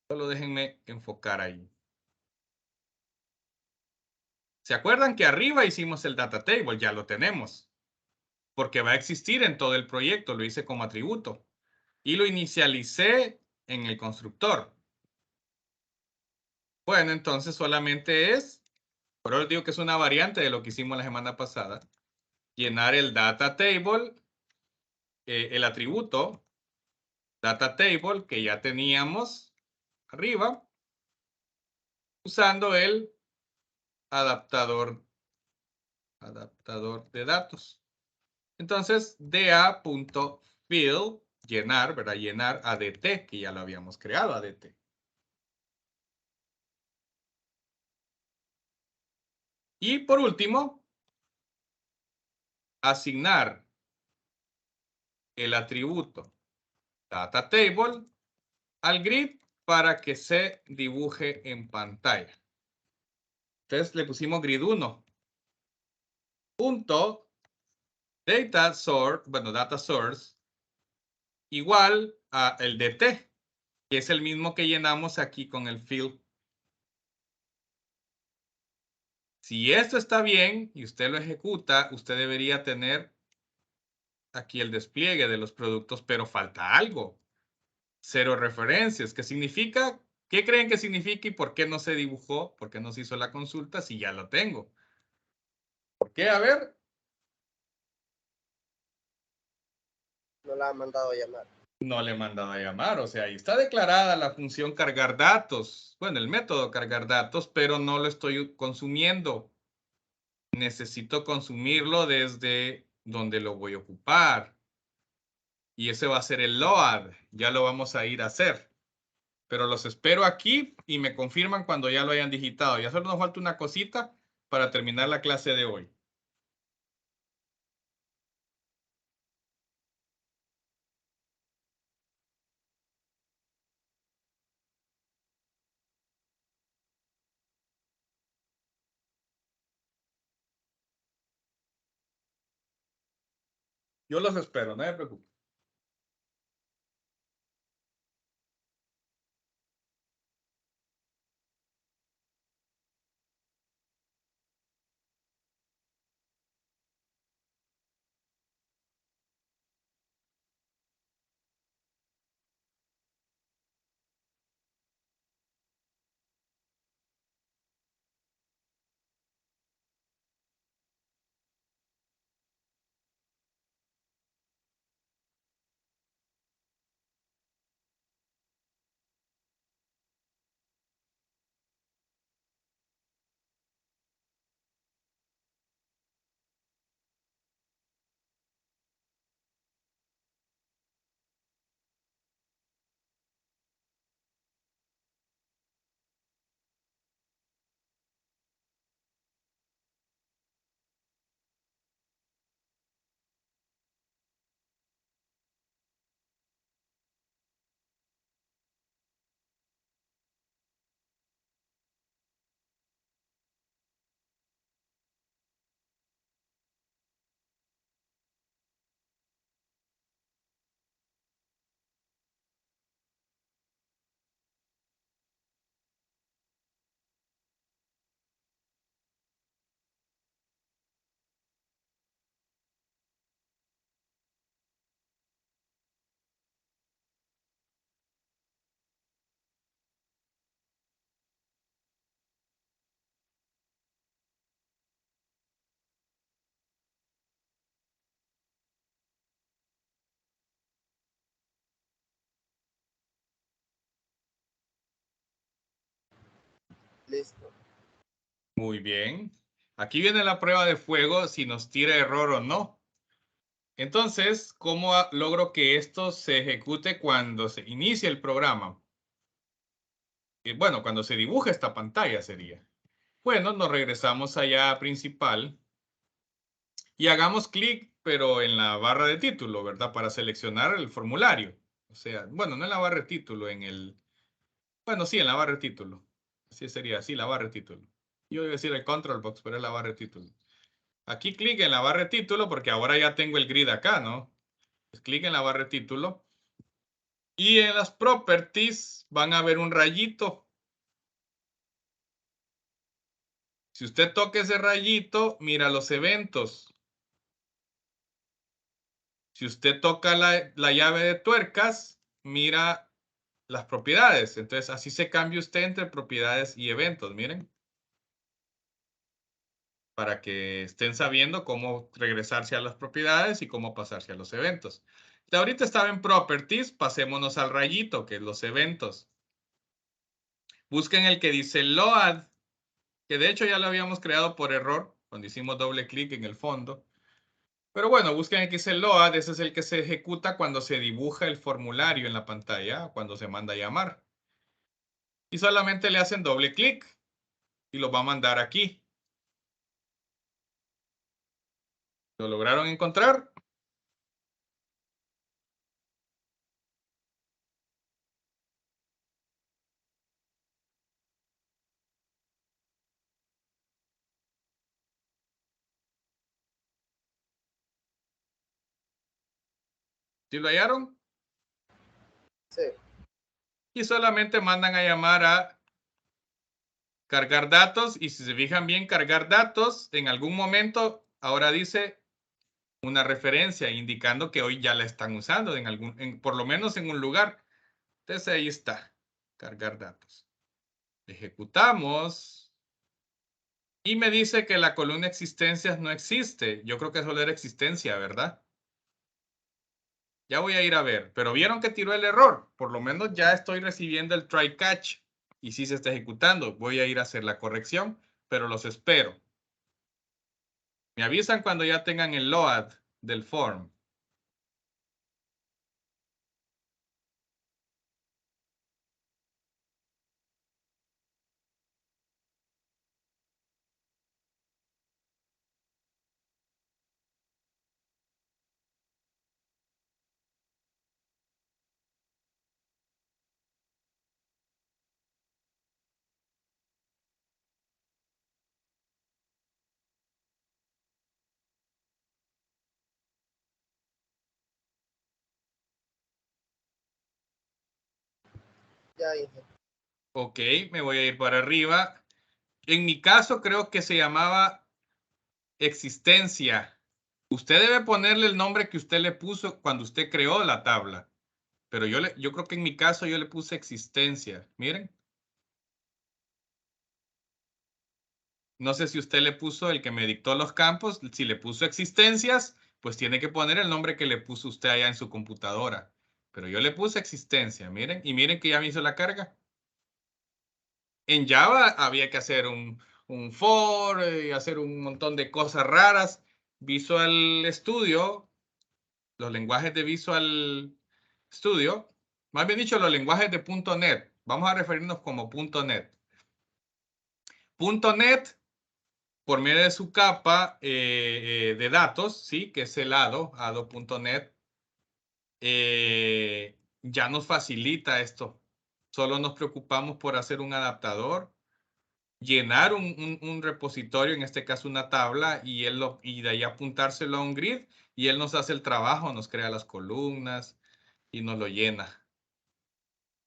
Solo déjenme enfocar ahí. ¿Se acuerdan que arriba hicimos el data table? Ya lo tenemos. Porque va a existir en todo el proyecto. Lo hice como atributo. Y lo inicialicé en el constructor. Bueno, entonces solamente es, por eso digo que es una variante de lo que hicimos la semana pasada, llenar el data table, el atributo data table que ya teníamos arriba, usando el adaptador de datos. Entonces, da.fill, llenar, ¿verdad? Llenar ADT, que ya lo habíamos creado, ADT. Y por último, asignar el atributo data table al grid para que se dibuje en pantalla. Entonces le pusimos grid 1. Punto data source igual a el DT, que es el mismo que llenamos aquí con el fill. Si esto está bien y usted lo ejecuta, usted debería tener aquí el despliegue de los productos, pero falta algo. 0 referencias. ¿Qué significa? ¿Qué creen que significa y por qué no se dibujó? ¿Por qué no se hizo la consulta si ya lo tengo? ¿Por qué? A ver. No la han mandado a llamar. No le he mandado a llamar, o sea, ahí está declarada la función cargar datos. Bueno, el método cargar datos, pero no lo estoy consumiendo. Necesito consumirlo desde donde lo voy a ocupar. Y ese va a ser el load. Ya lo vamos a ir a hacer. Pero los espero aquí y me confirman cuando ya lo hayan digitado. Ya solo nos falta una cosita para terminar la clase de hoy. Yo los espero, no me preocupe. Listo. Muy bien. Aquí viene la prueba de fuego si nos tira error o no. Entonces, ¿cómo logro que esto se ejecute cuando se inicie el programa? Bueno, cuando se dibuje esta pantalla sería. Bueno, nos regresamos allá a principal y hagamos clic, pero en la barra de título, ¿verdad? Para seleccionar el formulario. O sea, bueno, no en la barra de título, en el... Bueno, sí, en la barra de título. Así sería, sí, la barra de título. Yo iba a decir el control box, pero es la barra de título. Aquí clic en la barra de título porque ahora ya tengo el grid acá, ¿no? Pues clic en la barra de título. Y en las properties van a ver un rayito. Si usted toca ese rayito, mira los eventos. Si usted toca la llave de tuercas, mira las propiedades. Entonces, así se cambia usted entre propiedades y eventos, miren. Para que estén sabiendo cómo regresarse a las propiedades y cómo pasarse a los eventos. Ahorita estaba en Properties, pasémonos al rayito, que es los eventos. Busquen el que dice Load. que de hecho ya lo habíamos creado por error cuando hicimos doble clic en el fondo. Pero bueno, busquen aquí el load, ese es el que se ejecuta cuando se dibuja el formulario en la pantalla, cuando se manda a llamar. Y solamente le hacen doble clic y lo va a mandar aquí. ¿Lo lograron encontrar? ¿Sí lo hallaron? Sí. Y solamente mandan a llamar a cargar datos. Y si se fijan bien, cargar datos, en algún momento, ahora dice una referencia indicando que hoy ya la están usando, por lo menos en un lugar. Entonces ahí está, cargar datos. Ejecutamos. Y me dice que la columna existencias no existe. Yo creo que solo era existencia, ¿verdad? Ya voy a ir a ver. Pero vieron que tiró el error. Por lo menos ya estoy recibiendo el try catch. Y sí se está ejecutando. Voy a ir a hacer la corrección, pero los espero. Me avisan cuando ya tengan el load del form. Ya dije. Ok, me voy a ir para arriba. En mi caso creo que se llamaba existencia. Usted debe ponerle el nombre que usted le puso cuando usted creó la tabla. Pero yo creo que en mi caso yo le puse existencia. Miren. No sé si usted le puso el que me dictó los campos. Si le puso existencias, pues tiene que poner el nombre que le puso usted allá en su computadora. Pero yo le puse existencia, miren. Y miren que ya me hizo la carga. En Java había que hacer un for y hacer un montón de cosas raras. Visual Studio, los lenguajes de Visual Studio, más bien dicho, los lenguajes de .NET. Vamos a referirnos como .NET. .NET, por medio de su capa de datos, ¿sí? Que es el ADO.NET, ya nos facilita esto. Solo nos preocupamos por hacer un adaptador, llenar un repositorio, en este caso una tabla, y de ahí apuntárselo a un grid, y él nos hace el trabajo, nos crea las columnas y nos lo llena.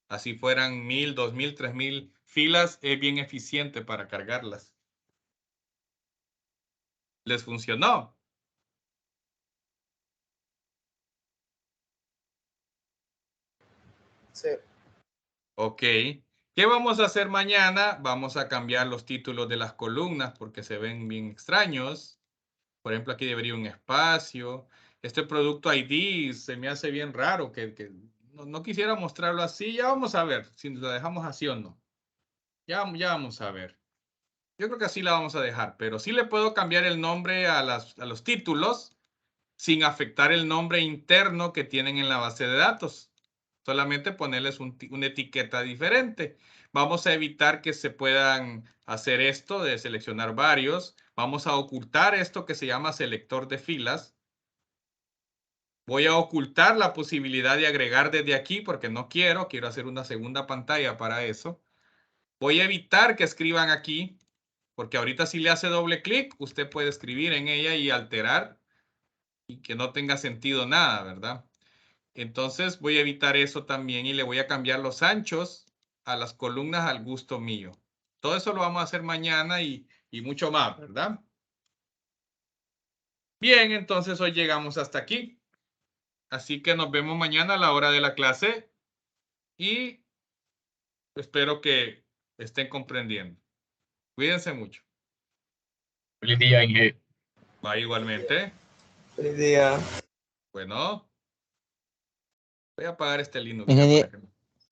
Así fueran 1000, 2000, 3000 filas, es bien eficiente para cargarlas. ¿Les funcionó? Sí. Ok. ¿Qué vamos a hacer mañana? Vamos a cambiar los títulos de las columnas porque se ven bien extraños. Por ejemplo, aquí debería un espacio. Este producto ID se me hace bien raro que no quisiera mostrarlo así. Ya vamos a ver si lo dejamos así o no. Ya vamos a ver. Yo creo que así la vamos a dejar, pero sí le puedo cambiar el nombre a los títulos sin afectar el nombre interno que tienen en la base de datos. Solamente ponerles una etiqueta diferente. Vamos a evitar que se puedan hacer esto de seleccionar varios. Vamos a ocultar esto que se llama selector de filas. Voy a ocultar la posibilidad de agregar desde aquí porque no quiero hacer una segunda pantalla para eso. Voy a evitar que escriban aquí porque ahorita si le hace doble clic, usted puede escribir en ella y alterar y que no tenga sentido nada, ¿verdad? Entonces voy a evitar eso también y le voy a cambiar los anchos a las columnas al gusto mío. Todo eso lo vamos a hacer mañana y mucho más, ¿verdad? Bien, entonces hoy llegamos hasta aquí. Así que nos vemos mañana a la hora de la clase y espero que estén comprendiendo. Cuídense mucho. Feliz día, Inge. Va igualmente. Feliz día. Bueno, voy a apagar este Linux ya para que...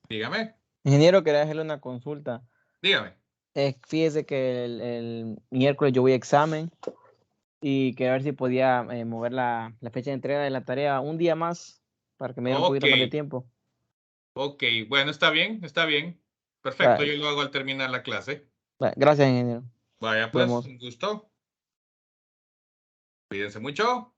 Dígame, Ingeniero, quería hacerle una consulta. dígame. Fíjese que el miércoles yo voy a examen y quería ver si podía mover la fecha de entrega de la tarea un día más para que me diera un poquito más de Ok. tiempo. Ok, bueno, está bien, está bien. Perfecto, yo lo hago al terminar la clase. Gracias, ingeniero. Vaya, pues, Vemos. un gusto. Cuídense mucho.